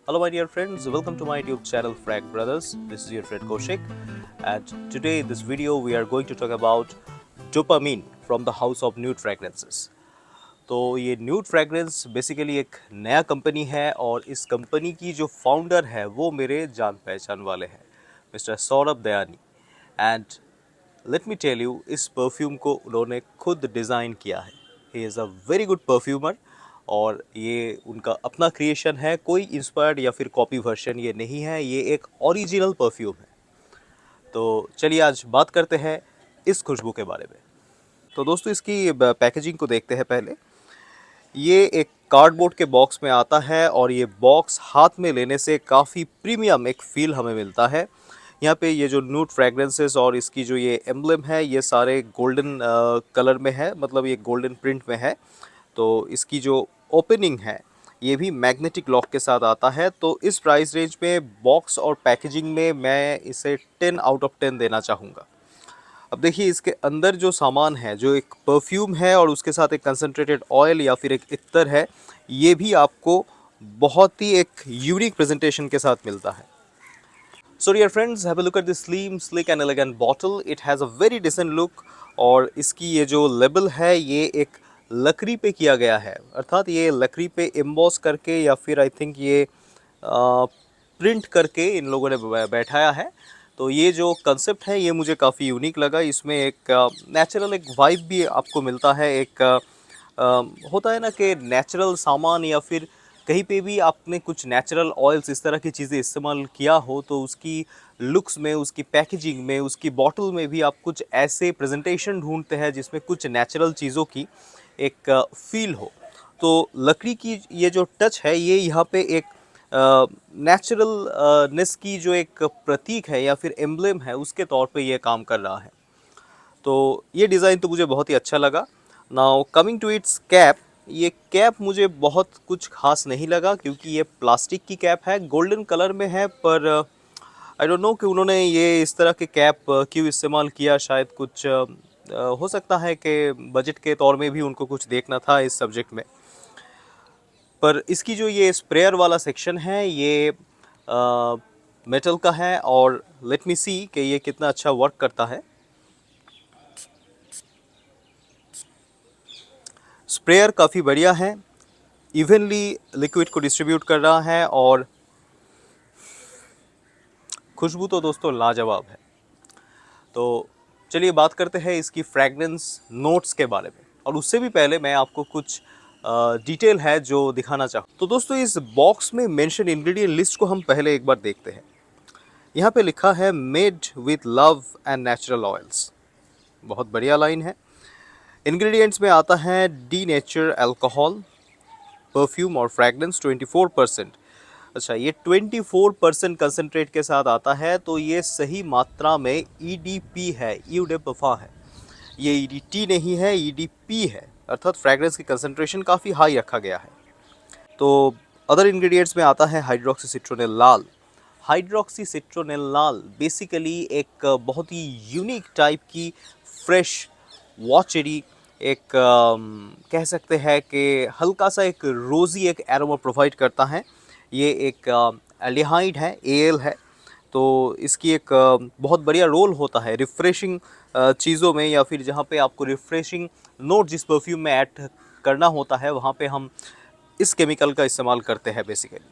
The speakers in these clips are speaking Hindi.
Hello, my dear friends. Welcome to my YouTube channel, Frag Brothers. This is your friend Koshik, and today in this video we are going to talk about dopamine from the house of nude fragrances. तो ये न्यूड फ्रेगरेंस बेसिकली एक नया कंपनी है और इस कंपनी की जो फाउंडर है वो मेरे जान पहचान वाले हैं, mister Saurabh Dayani. And let me tell you, इस परफ्यूम को उन्होंने खुद डिज़ाइन किया है। He is a very good perfumer और ये उनका अपना क्रिएशन है, कोई इंस्पायर्ड या फिर कॉपी वर्जन ये नहीं है, ये एक ओरिजिनल परफ्यूम है। तो चलिए आज बात करते हैं इस खुशबू के बारे में। तो दोस्तों इसकी पैकेजिंग को देखते हैं पहले। ये एक कार्डबोर्ड के बॉक्स में आता है और ये बॉक्स हाथ में लेने से काफ़ी प्रीमियम एक फ़ील हमें मिलता है। यहाँ पे ये जो न्यूड फ्रेगरेंसेस और इसकी जो ये एम्ब्लेम है ये सारे गोल्डन कलर में है, मतलब ये गोल्डन प्रिंट में है। तो इसकी जो ओपनिंग है ये भी मैग्नेटिक लॉक के साथ आता है। तो इस प्राइस रेंज में बॉक्स और पैकेजिंग में मैं इसे 10 आउट ऑफ 10 देना चाहूँगा। अब देखिए इसके अंदर जो सामान है, जो एक परफ्यूम है और उसके साथ एक कंसनट्रेटेड ऑयल या फिर एक इत्तर है, ये भी आपको बहुत ही एक यूनिक प्रेजेंटेशन के साथ मिलता है। So dear friends, have a look at this slim slick and elegant bottle. It has a very decent look और इसकी ये जो लेबल है ये एक लकड़ी पे किया गया है, अर्थात ये लकड़ी पे एम्बॉस करके या फिर आई थिंक ये प्रिंट करके इन लोगों ने बैठाया है। तो ये जो कंसेप्ट है ये मुझे काफ़ी यूनिक लगा। इसमें एक नेचुरल एक वाइब भी आपको मिलता है। एक होता है ना कि नेचुरल सामान या फिर कहीं पे भी आपने कुछ नेचुरल ऑयल्स इस तरह की चीज़ें इस्तेमाल किया हो तो उसकी लुक्स में, उसकी पैकेजिंग में, उसकी बॉटल में भी आप कुछ ऐसे प्रेजेंटेशन ढूंढते हैं जिसमें कुछ नेचुरल चीज़ों की एक फील हो। तो लकड़ी की ये जो टच है ये यहाँ पे एक नेचुरल नेस की जो एक प्रतीक है या फिर एम्ब्लेम है उसके तौर पे ये काम कर रहा है। तो ये डिज़ाइन तो मुझे बहुत ही अच्छा लगा। Now coming to its cap, ये कैप मुझे बहुत कुछ खास नहीं लगा क्योंकि ये प्लास्टिक की कैप है, गोल्डन कलर में है। पर आई डोंट नो कि उन्होंने ये इस तरह के कैप क्यों इस्तेमाल किया। शायद कुछ हो सकता है कि बजट के तौर में भी उनको कुछ देखना था इस सब्जेक्ट में। पर इसकी जो ये स्प्रेयर वाला सेक्शन है ये मेटल का है और लेट मी सी कि ये कितना अच्छा वर्क करता है। स्प्रेयर काफ़ी बढ़िया है, इवनली लिक्विड को डिस्ट्रीब्यूट कर रहा है और खुशबू तो दोस्तों लाजवाब है। तो चलिए बात करते हैं इसकी फ्रैग्रेंस नोट्स के बारे में, और उससे भी पहले मैं आपको कुछ डिटेल है जो दिखाना चाहूँ। तो दोस्तों इस बॉक्स में मेंशन इंग्रेडिएंट लिस्ट को हम पहले एक बार देखते हैं। यहाँ पे लिखा है made with love and natural oils, बहुत बढ़िया लाइन है। इंग्रेडिएंट्स में आता है डी नेचर अल्कोहल, परफ्यूम और फ्रैग्रेंस 24%। अच्छा, ये 24% कंसनट्रेट के साथ आता है तो ये सही मात्रा में ईडीपी है, ईउ डे पफा है। ये ईडीटी नहीं है, ईडीपी है, अर्थात फ्रैग्रेंस की कंसनट्रेशन काफ़ी हाई रखा गया है। तो अदर इंग्रेडिएंट्स में आता है हाइड्रोक्सी सिट्रोनिल लाल। हाइड्रोक्सी सिट्रोनिल लाल बेसिकली एक बहुत ही यूनिक टाइप की फ्रेश वॉचेरी एक कह सकते हैं कि हल्का सा एक रोज़ी एक एरोमा प्रोवाइड करता है। ये एक एल्डिहाइड है, एल है। तो इसकी एक बहुत बढ़िया रोल होता है रिफ़्रेशिंग चीज़ों में, या फिर जहाँ पे आपको रिफ़्रेशिंग नोट जिस परफ्यूम में ऐड करना होता है वहाँ पे हम इस केमिकल का इस्तेमाल करते हैं बेसिकली।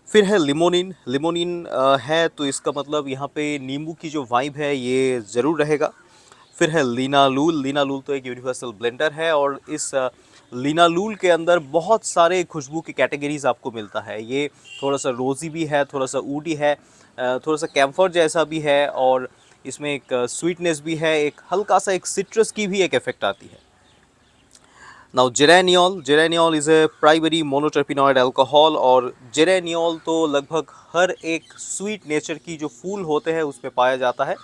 फिर है लिमोनिन। लिमोनिन है तो इसका मतलब यहाँ पे नींबू की जो वाइब है ये ज़रूर रहेगा। फिर है लिनालूल। लिनालूल तो एक यूनिवर्सल ब्लेंडर है और इस लिनालूल के अंदर बहुत सारे खुशबू की कैटेगरीज आपको मिलता है। ये थोड़ा सा रोज़ी भी है, थोड़ा सा ऊडी है, थोड़ा सा कैम्फर जैसा भी है और इसमें एक स्वीटनेस भी है, एक हल्का सा एक सिट्रस की भी एक इफेक्ट आती है। Now geraniol, geraniol is a primary monoterpenoid alcohol और जेरेनियोल तो लगभग हर एक स्वीट नेचर की जो फूल होते हैं उसमें पाया जाता है।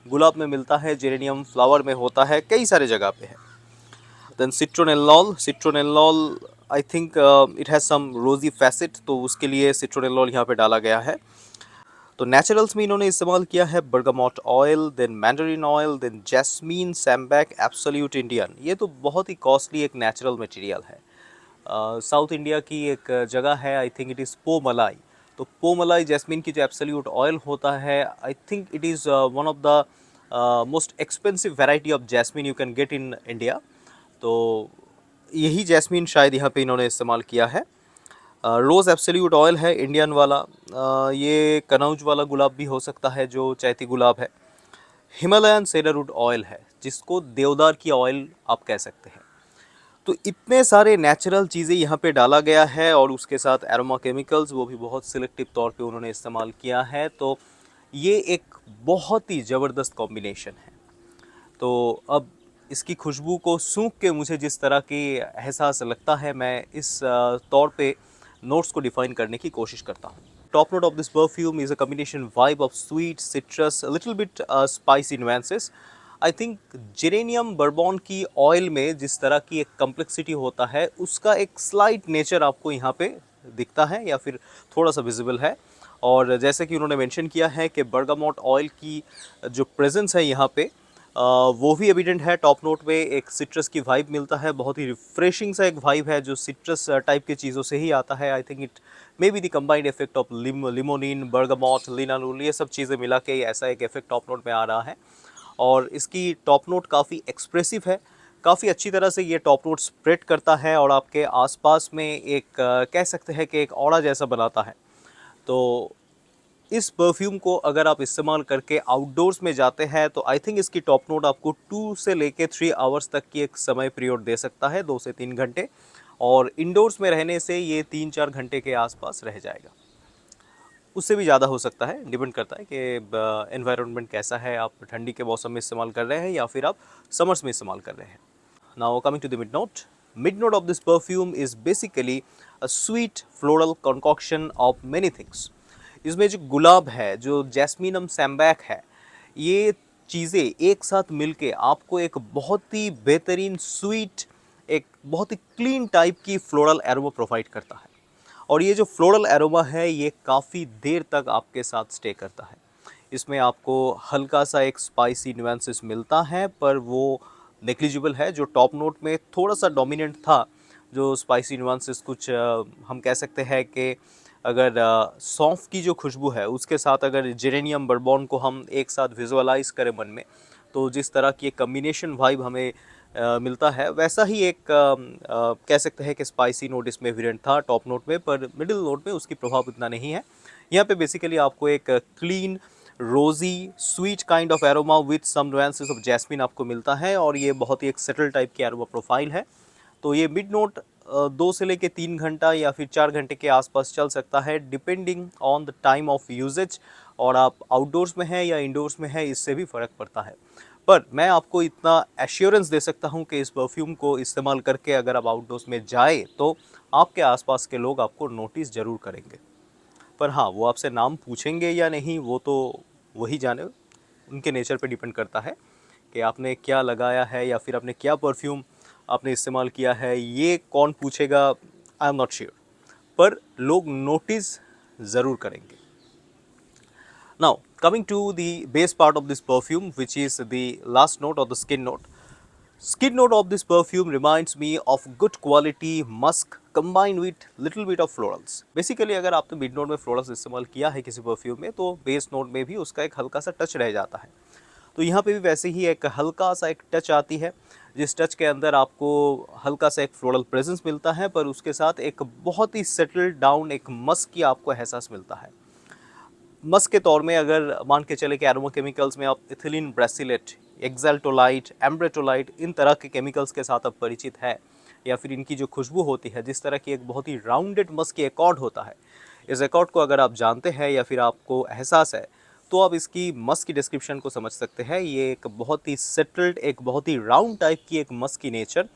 गुलाब में मिलता है, जेरेनियम फ्लावर में होता है, कई सारे जगह पे है। Then citronellol, citronellol I think it has some rosy facet, तो उसके लिए सिट्रोनेलॉल यहाँ पे डाला गया है। तो नेचुरल्स में इन्होंने इस्तेमाल किया है bergamot oil, then mandarin oil, then jasmine, sambac, absolute Indian. ये तो बहुत ही कॉस्टली एक नेचुरल मटेरियल है। साउथ इंडिया की एक जगह है, आई थिंक इट इज़ पोमलाई। तो पोमलाई जैस्मिन की जो एब्सोल्यूट ऑयल होता है, I think it is one of the most expensive variety of jasmine you can get in India. तो यही जैस्मिन शायद यहाँ पे इन्होंने इस्तेमाल किया है। रोज़ एब्सोल्यूट ऑयल है इंडियन वाला। ये कनौज वाला गुलाब भी हो सकता है जो चैती गुलाब है। हिमालयन सेडारवुड ऑयल है जिसको देवदार की ऑयल आप कह सकते हैं। तो इतने सारे नेचुरल चीज़ें यहाँ पे डाला गया है और उसके साथ एरोमा केमिकल्स वो भी बहुत सिलेक्टिव तौर पे उन्होंने इस्तेमाल किया है। तो ये एक बहुत ही ज़बरदस्त कॉम्बिनेशन है। तो अब इसकी खुशबू को सूंघ के मुझे जिस तरह की एहसास लगता है, मैं इस तौर पे नोट्स को डिफाइन करने की कोशिश करता हूँ। Top note of this perfume is a combination vibe of sweet citrus little bit spicy nuances. I think geranium bourbon की ऑयल में जिस तरह की एक कम्प्लेक्सिटी होता है उसका एक स्लाइट नेचर आपको यहाँ पे दिखता है या फिर थोड़ा सा विजिबल है। और जैसे कि उन्होंने मेंशन किया है कि बर्गामोट ऑयल की जो प्रेजेंस है यहाँ पे वो भी एविडेंट है। टॉप नोट में एक सिट्रस की वाइब मिलता है, बहुत ही रिफ्रेशिंग सा एक वाइब है जो सिट्रस टाइप की चीज़ों से ही आता है। I think it may be the combined effect of limonene, bergamot, linalool, ये सब चीज़ें मिला के ऐसा एक इफेक्ट टॉप नोट में आ रहा है। और इसकी टॉप नोट काफ़ी एक्सप्रेसिव है, काफ़ी अच्छी तरह से ये टॉप नोट स्प्रेड करता है और आपके आसपास में एक कह सकते हैं कि एक ऑरा जैसा बनाता है। तो इस परफ्यूम को अगर आप इस्तेमाल करके आउटडोर्स में जाते हैं तो आई थिंक इसकी टॉप नोट आपको 2 से लेके 3 आवर्स तक की एक समय पीरियड दे सकता है, 2 से 3 घंटे। और इंडोर्स में रहने से ये 3-4 घंटे के आसपास रह जाएगा। उससे भी ज़्यादा हो सकता है, डिपेंड करता है कि एनवायरनमेंट कैसा है, आप ठंडी के मौसम में इस्तेमाल कर रहे हैं या फिर आप समर्स में इस्तेमाल कर रहे हैं। Now coming to the mid note of this perfume is basically a sweet floral concoction of many things. इसमें जो गुलाब है, जो जैस्मीनम सैम्बैक है, ये चीज़ें एक साथ मिलके आपको एक बहुत ही बेहतरीन स्वीट, एक बहुत ही क्लीन टाइप की फ्लोरल एरोमा प्रोवाइड करता है। और ये जो फ्लोरल एरोमा है ये काफ़ी देर तक आपके साथ स्टे करता है। इसमें आपको हल्का सा एक स्पाइसी नुएंसेस मिलता है पर वो नेग्लिजिबल है। जो टॉप नोट में थोड़ा सा डोमिनेंट था, जो स्पाइसी नुएंसेस कुछ हम कह सकते हैं कि अगर सौंफ की जो खुशबू है उसके साथ अगर जेरेनियम बर्बॉन को हम एक साथ विजुअलाइज करें मन में, तो जिस तरह की एक कम्बिनेशन वाइब हमें मिलता है वैसा ही एक कह सकते हैं कि स्पाइसी नोट इसमें वेरिएंट था टॉप नोट में, पर मिडिल नोट में उसकी प्रभाव इतना नहीं है। यहाँ पे बेसिकली आपको एक clean rosy sweet kind of aroma with some nuances of jasmine आपको मिलता है और ये बहुत ही एक सेटल टाइप की एरोमा प्रोफाइल है। तो ये मिड नोट 2 से लेके 3 घंटा या फिर 4 घंटे के आसपास चल सकता है depending on the time of usage, और आप आउटडोर्स में हैं या इंडोर्स में हैं इससे भी फ़र्क पड़ता है। पर मैं आपको इतना एश्योरेंस दे सकता हूँ कि इस परफ्यूम को इस्तेमाल करके अगर आप आउटडोर्स में जाए तो आपके आसपास के लोग आपको नोटिस ज़रूर करेंगे। पर हाँ, वो आपसे नाम पूछेंगे या नहीं वो तो वही जाने, उनके नेचर पे डिपेंड करता है कि आपने क्या लगाया है या फिर आपने क्या परफ्यूम आपने इस्तेमाल किया है, ये कौन पूछेगा आई एम नॉट श्योर, पर लोग नोटिस ज़रूर करेंगे। Now, coming to the base part of this perfume, which is the last note or the skin note. Skin note of this perfume reminds me of good quality musk combined with little bit of florals. Basically, अगर आपने मिड नोट में फ्लोरल्स इस्तेमाल किया है किसी परफ्यूम में तो बेस नोट में भी उसका एक हल्का सा टच रह जाता है। तो यहाँ पे भी वैसे ही एक हल्का सा एक टच आती है, जिस टच के अंदर आपको हल्का सा एक फ्लोरल प्रेजेंस मिलता है पर उसके साथ एक बहुत ही सेटल्ड डाउन एक मस्क की आपको एहसास मिलता है। मस्क के तौर में अगर मान के चले कि एरोमा केमिकल्स में आप इथिलीन ब्रासिलेट, एक्सल्टोलाइट, एम्ब्रेटोलाइट, इन तरह के केमिकल्स के साथ आप परिचित है या फिर इनकी जो खुशबू होती है जिस तरह की एक बहुत ही राउंडेड मस्क की एकॉर्ड होता है, इस एकॉर्ड को अगर आप जानते हैं या फिर आपको एहसास है तो आप इसकी मस्क की डिस्क्रिप्शन को समझ सकते हैं। ये एक बहुत ही सेटल्ड, एक बहुत ही राउंड टाइप की एक मस्क की नेचर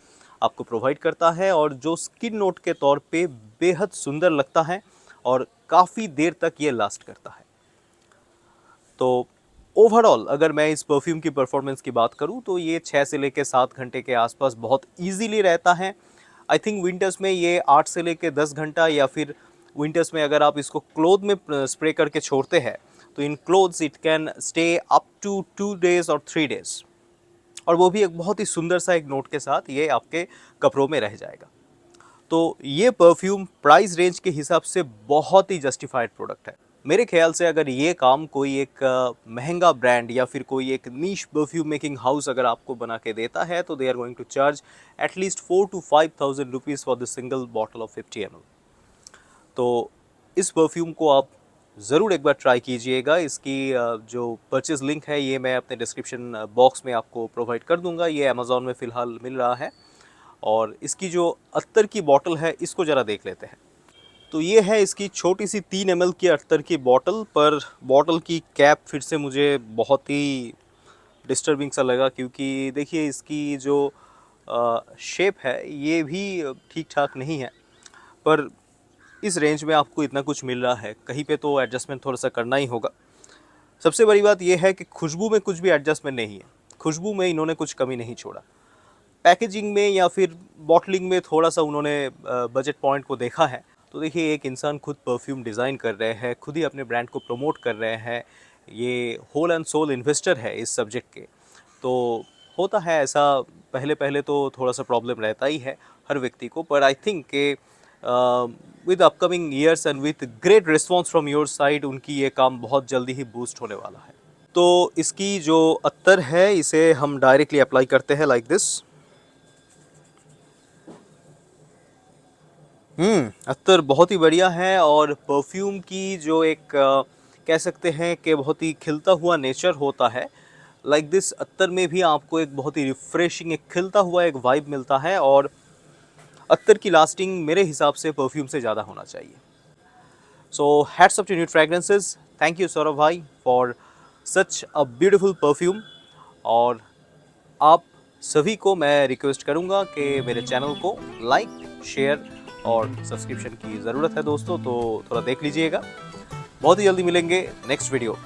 आपको प्रोवाइड करता है और जो स्किन नोट के तौर पे बेहद सुंदर लगता है और काफ़ी देर तक ये लास्ट करता है। तो ओवरऑल अगर मैं इस परफ्यूम की परफॉर्मेंस की बात करूं तो ये 6 से लेकर 7 घंटे के आसपास बहुत इजीली रहता है। आई थिंक विंटर्स में ये 8 से लेकर 10 घंटा, या फिर विंटर्स में अगर आप इसको क्लोथ में स्प्रे करके छोड़ते हैं तो in clothes it can stay up to 2 days और 3 डेज, और वो भी एक बहुत ही सुंदर सा एक नोट के साथ ये आपके कपड़ों में रह जाएगा। तो ये परफ्यूम प्राइस रेंज के हिसाब से बहुत ही जस्टिफाइड प्रोडक्ट है। मेरे ख्याल से अगर ये काम कोई एक महंगा ब्रांड या फिर कोई एक नीश परफ्यूम मेकिंग हाउस अगर आपको बना के देता है तो they are going to charge at least 4 to 5,000 rupees for the single bottle of 50 ml। तो इस परफ्यूम को आप ज़रूर एक बार ट्राई कीजिएगा। इसकी जो परचेज़ लिंक है ये मैं अपने डिस्क्रिप्शन बॉक्स में आपको प्रोवाइड कर दूंगा। ये अमेज़ॉन में फ़िलहाल मिल रहा है। और इसकी जो अत्तर की बॉटल है इसको ज़रा देख लेते हैं। तो ये है इसकी छोटी सी 3 ml की अत्तर की बॉटल, पर बॉटल की कैप फिर से मुझे बहुत ही डिस्टर्बिंग सा लगा, क्योंकि देखिए इसकी जो शेप है ये भी ठीक ठाक नहीं है। पर इस रेंज में आपको इतना कुछ मिल रहा है, कहीं पे तो एडजस्टमेंट थोड़ा सा करना ही होगा। सबसे बड़ी बात यह है कि खुशबू में कुछ भी एडजस्टमेंट नहीं है, खुशबू में इन्होंने कुछ कमी नहीं छोड़ा। पैकेजिंग में या फिर बॉटलिंग में थोड़ा सा उन्होंने बजट पॉइंट को देखा है। तो देखिए एक इंसान खुद परफ्यूम डिज़ाइन कर रहे हैं, खुद ही अपने ब्रांड को प्रमोट कर रहे हैं, ये होल एंड सोल इन्वेस्टर है इस सब्जेक्ट के। तो होता है ऐसा, पहले पहले तो थोड़ा सा प्रॉब्लम रहता ही है हर व्यक्ति को, पर आई थिंक के with upcoming years and with great response from your side उनकी ये काम बहुत जल्दी ही बूस्ट होने वाला है। तो इसकी जो अत्तर है इसे हम डायरेक्टली अप्लाई करते हैं लाइक दिस। अत्तर बहुत ही बढ़िया है और परफ्यूम की जो एक कह सकते हैं कि बहुत ही खिलता हुआ नेचर होता है, लाइक दिस अत्तर में भी आपको एक बहुत ही रिफ्रेशिंग, एक खिलता हुआ एक वाइब मिलता है। और अत्तर की लास्टिंग मेरे हिसाब से परफ्यूम से ज़्यादा होना चाहिए। So hats off to new fragrances. Thank you Saurabh भाई for such a beautiful perfume. और आप सभी को मैं रिक्वेस्ट करूंगा कि मेरे चैनल को लाइक, शेयर और सब्सक्रिप्शन की ज़रूरत है दोस्तों, तो थोड़ा देख लीजिएगा। बहुत ही जल्दी मिलेंगे नेक्स्ट वीडियो।